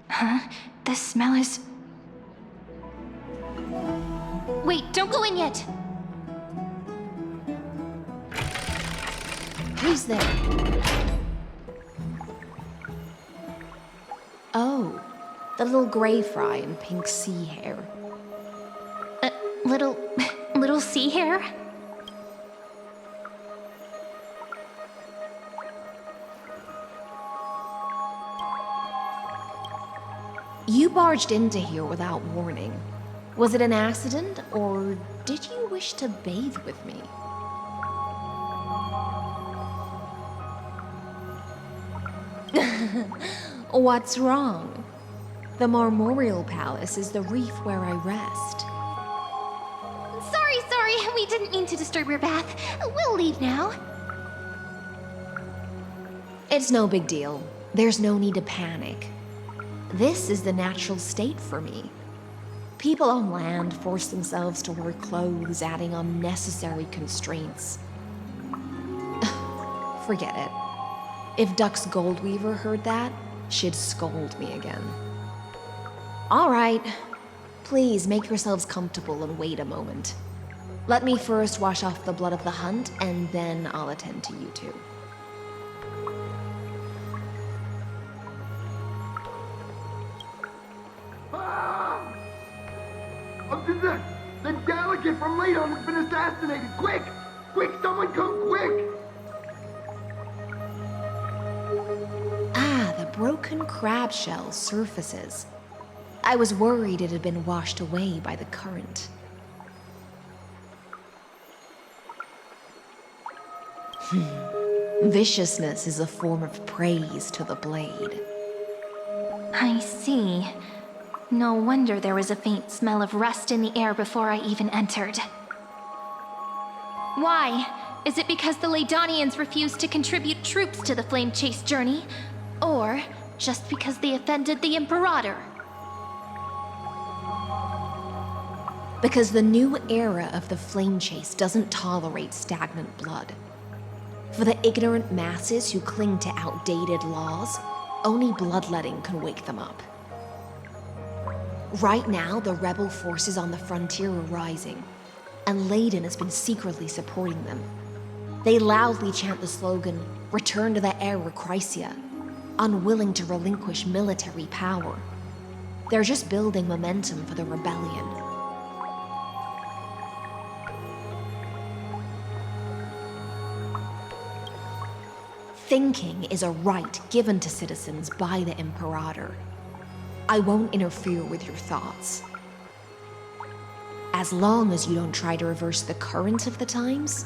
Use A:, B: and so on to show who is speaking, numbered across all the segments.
A: Huh? The smell is... Wait, don't go in yet!
B: Who's there? Oh, the little gray fry in pink sea hair.
A: Little sea hare?
B: You barged into here without warning. Was it an accident, or did you wish to bathe with me? What's wrong? The Marmoreal Palace is the reef where I rest.
A: Sorry, we didn't mean to disturb your bath. We'll leave now.
B: It's no big deal. There's no need to panic. This is the natural state for me. People on land force themselves to wear clothes, adding unnecessary constraints. Forget it. If Duck's Goldweaver heard that, she'd scold me again. All right. Please make yourselves comfortable and wait a moment. Let me first wash off the blood of the hunt, and then I'll attend to you two.
C: The delegate from Ladon has been assassinated! Quick! Quick, someone come quick!
B: Ah, the broken crab shell surfaces. I was worried it had been washed away by the current. Viciousness is a form of praise to the blade.
A: I see. No wonder there was a faint smell of rust in the air before I even entered. Why? Is it because the Ladonians refused to contribute troops to the Flame Chase journey? Or just because they offended the Imperator?
B: Because the new era of the Flame Chase doesn't tolerate stagnant blood. For the ignorant masses who cling to outdated laws, only bloodletting can wake them up. Right now, the rebel forces on the frontier are rising, and Ladon has been secretly supporting them. They loudly chant the slogan, "Return to the Era Chrysia," unwilling to relinquish military power. They're just building momentum for the rebellion. Thinking is a right given to citizens by the Imperator. I won't interfere with your thoughts. As long as you don't try to reverse the current of the times,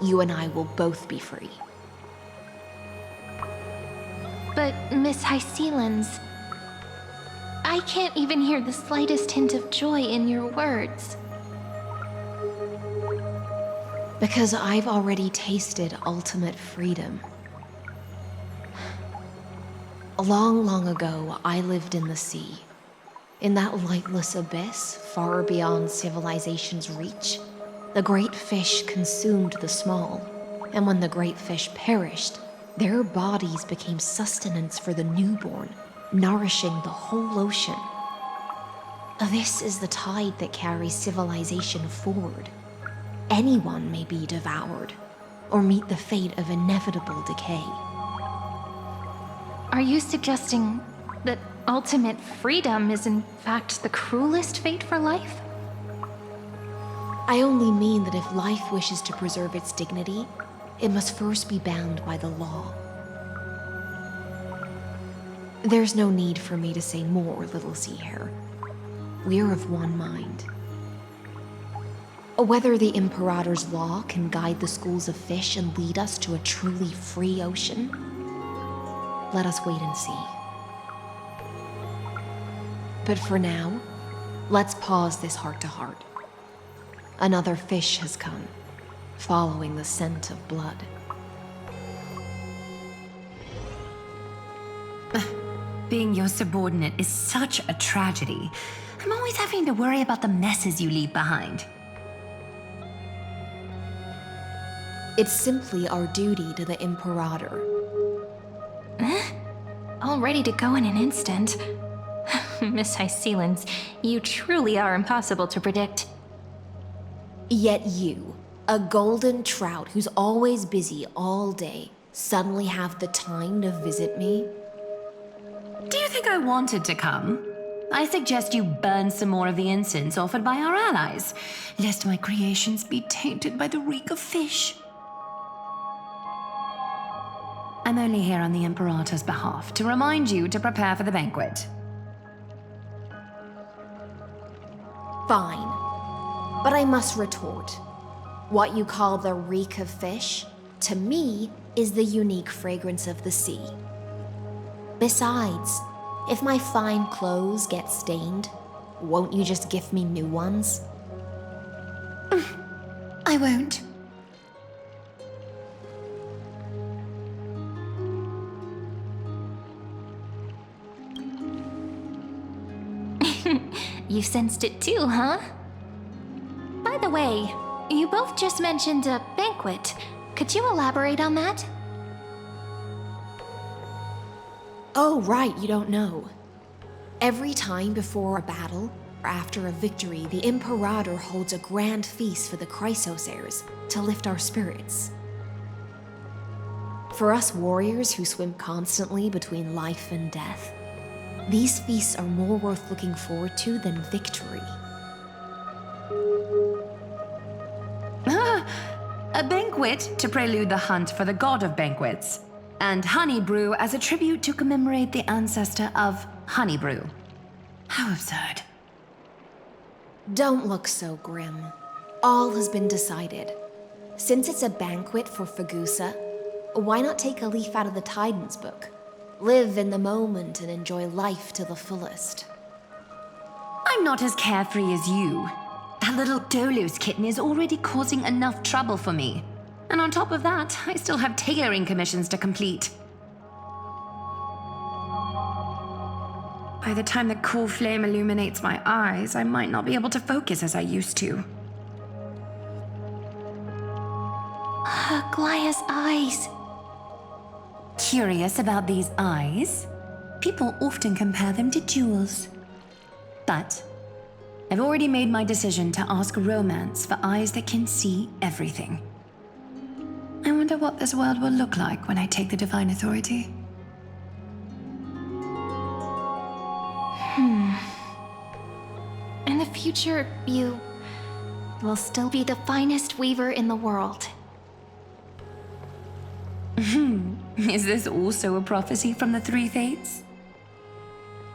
B: you and I will both be free.
A: But, Miss Hysilens, I can't even hear the slightest hint of joy in your words.
B: Because I've already tasted ultimate freedom. Long, long ago, I lived in the sea. In that lightless abyss, far beyond civilization's reach, the great fish consumed the small, and when the great fish perished, their bodies became sustenance for the newborn, nourishing the whole ocean. This is the tide that carries civilization forward. Anyone may be devoured, or meet the fate of inevitable decay.
A: Are you suggesting that ultimate freedom is in fact the cruelest fate for life?
B: I only mean that if life wishes to preserve its dignity, it must first be bound by the law. There's no need for me to say more, little sea hare. We're of one mind. Whether the Imperator's law can guide the schools of fish and lead us to a truly free ocean, let us wait and see. But for now, let's pause this heart-to-heart. Another fish has come, following the scent of blood.
D: Being your subordinate is such a tragedy. I'm always having to worry about the messes you leave behind.
B: It's simply our duty to the Imperator.
A: All ready to go in an instant. Miss Hysilens, you truly are impossible to predict.
B: Yet you, a golden trout who's always busy all day, suddenly have the time to visit me?
D: Do you think I wanted to come? I suggest you burn some more of the incense offered by our allies, lest my creations be tainted by the reek of fish. I'm only here on the Imperator's behalf to remind you to prepare for the banquet.
B: Fine. But I must retort. What you call the reek of fish, to me, is the unique fragrance of the sea. Besides, if my fine clothes get stained, won't you just gift me new ones?
D: I won't.
A: You sensed it too, huh? By the way, you both just mentioned a banquet. Could you elaborate on that?
B: Oh, right, you don't know. Every time before a battle, or after a victory, the Imperator holds a grand feast for the Chrysos heirs to lift our spirits. For us warriors who swim constantly between life and death, these feasts are more worth looking forward to than victory.
D: A banquet to prelude the hunt for the god of banquets, and honey brew as a tribute to commemorate the ancestor of honey brew. How absurd.
B: Don't look so grim. All has been decided. Since it's a banquet for Fagusa, why not take a leaf out of the Tidens book? Live in the moment and enjoy life to the fullest.
D: I'm not as carefree as you. That little Dolos kitten is already causing enough trouble for me. And on top of that, I still have tailoring commissions to complete. By the time the cool flame illuminates my eyes, I might not be able to focus as I used to.
A: Aglaea's eyes.
D: Curious about these eyes? People often compare them to jewels. But I've already made my decision to ask Romance for eyes that can see everything. I wonder what this world will look like when I take the Divine Authority.
A: In the future, you will still be the finest weaver in the world.
D: Is this also a prophecy from the Three Fates?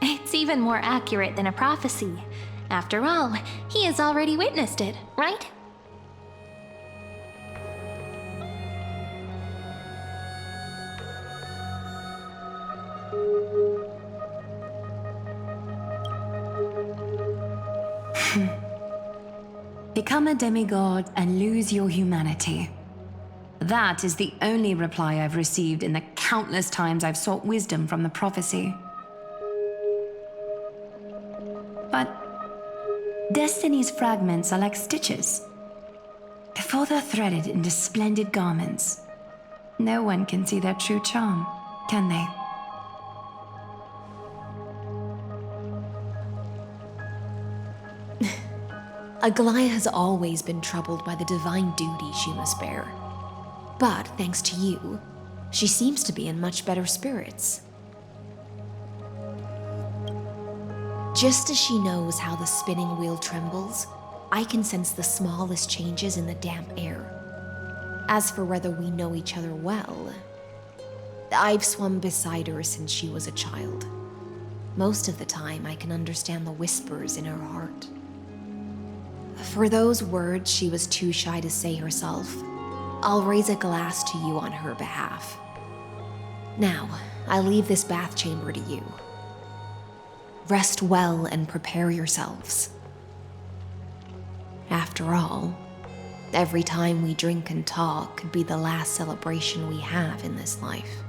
A: It's even more accurate than a prophecy. After all, he has already witnessed it, right?
D: Become a demigod and lose your humanity. That is the only reply I've received in the countless times I've sought wisdom from the prophecy. But Destiny's fragments are like stitches. Before they're threaded into splendid garments, no one can see their true charm, can they?
B: Aglaea has always been troubled by the divine duty she must bear. But thanks to you, she seems to be in much better spirits. Just as she knows how the spinning wheel trembles, I can sense the smallest changes in the damp air. As for whether we know each other well, I've swum beside her since she was a child. Most of the time, I can understand the whispers in her heart. For those words she was too shy to say herself, I'll raise a glass to you on her behalf. Now, I leave this bath chamber to you. Rest well and prepare yourselves. After all, every time we drink and talk could be the last celebration we have in this life.